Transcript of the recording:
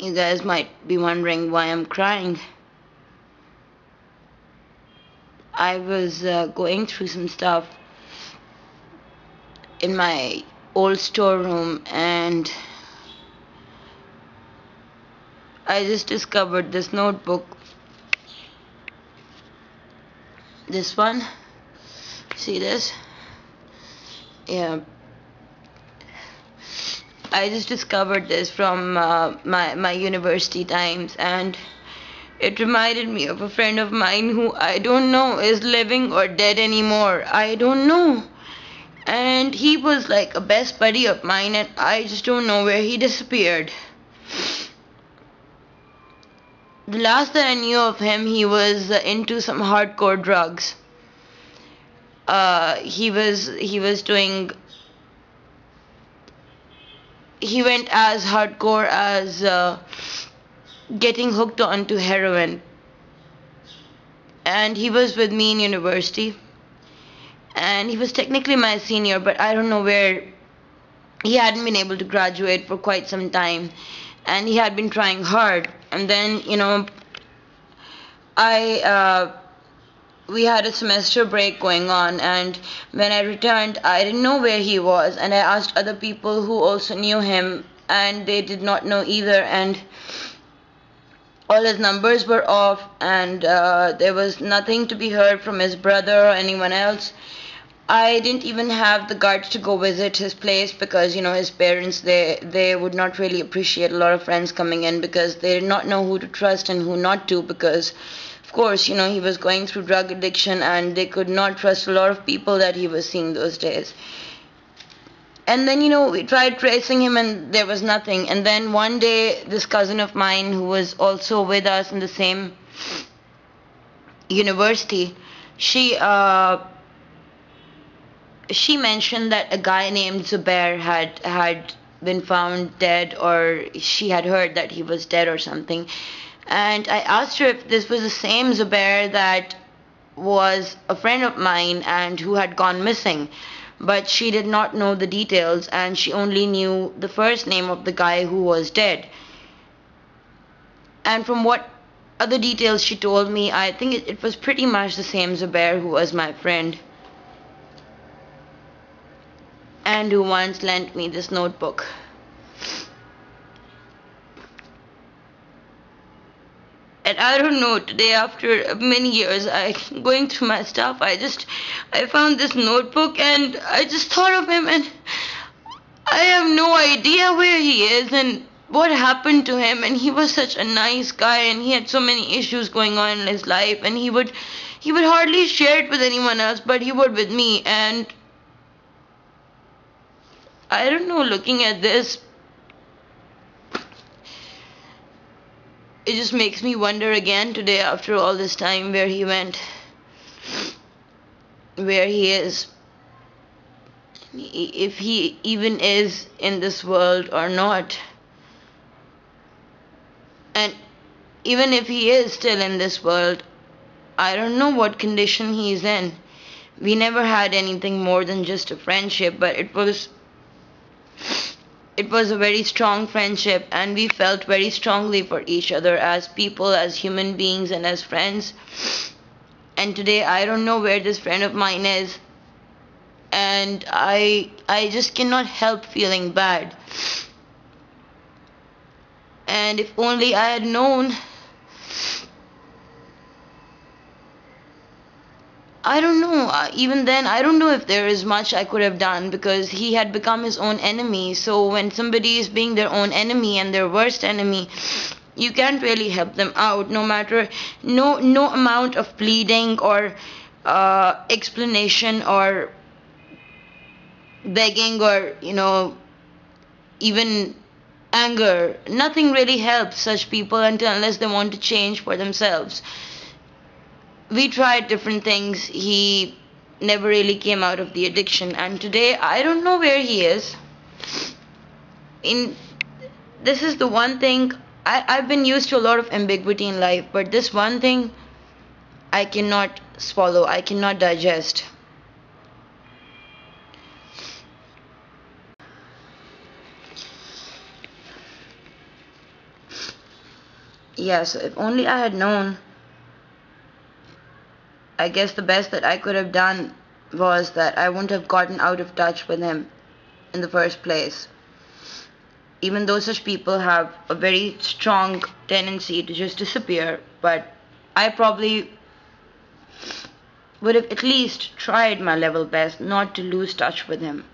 You guys might be wondering why I'm crying. I was going through some stuff in my old storeroom, and I just discovered this notebook. This one. See this? Yeah. I just discovered this from my university times, and it reminded me of a friend of mine who I don't know is living or dead anymore. I don't know. And he was like a best buddy of mine, and I just don't know where he disappeared. The last that I knew of him, he was into some hardcore drugs. He was doing. He went as hardcore as getting hooked onto heroin. And he was with me in university. And he was technically my senior, but I don't know where. He hadn't been able to graduate for quite some time. And he had been trying hard. And then, I we had a semester break going on, and when I returned, I didn't know where he was, and I asked other people who also knew him, and they did not know either, and all his numbers were off, and there was nothing to be heard from his brother or anyone else. I didn't even have the guts to go visit his place because, his parents, they would not really appreciate a lot of friends coming in because they did not know who to trust and who not to, because of course, he was going through drug addiction and they could not trust a lot of people that he was seeing those days. And then, we tried tracing him and there was nothing. And then one day, this cousin of mine who was also with us in the same university, she mentioned that a guy named Zubair had been found dead, or she had heard that he was dead or something. And I asked her if this was the same Zubair that was a friend of mine and who had gone missing. But she did not know the details, and she only knew the first name of the guy who was dead. And from what other details she told me, I think it was pretty much the same Zubair who was my friend, and who once lent me this notebook. And I don't know, today after many years, going through my stuff, I found this notebook and I just thought of him, and I have no idea where he is and what happened to him. And he was such a nice guy, and he had so many issues going on in his life, and he would hardly share it with anyone else, but he would with me. And I don't know, looking at this, it just makes me wonder again today after all this time where he went, where he is, if he even is in this world or not. And even if he is still in this world, I don't know what condition he is in. We never had anything more than just a friendship, but it was a very strong friendship, and we felt very strongly for each other as people, as human beings, and as friends. And today I don't know where this friend of mine is, and I just cannot help feeling bad. And if only I had known, I don't know, even then, I don't know if there is much I could have done, because he had become his own enemy. So when somebody is being their own enemy and their worst enemy, you can't really help them out, no matter, no amount of pleading or explanation or begging or, even anger. Nothing really helps such people unless they want to change for themselves. We tried different things. He never really came out of the addiction, and today I don't know where he is. This is the one thing, I've been used to a lot of ambiguity in life, but this one thing I cannot swallow, I cannot digest. Yeah, so if only I had known, I guess the best that I could have done was that I wouldn't have gotten out of touch with him in the first place. Even though such people have a very strong tendency to just disappear, but I probably would have at least tried my level best not to lose touch with him.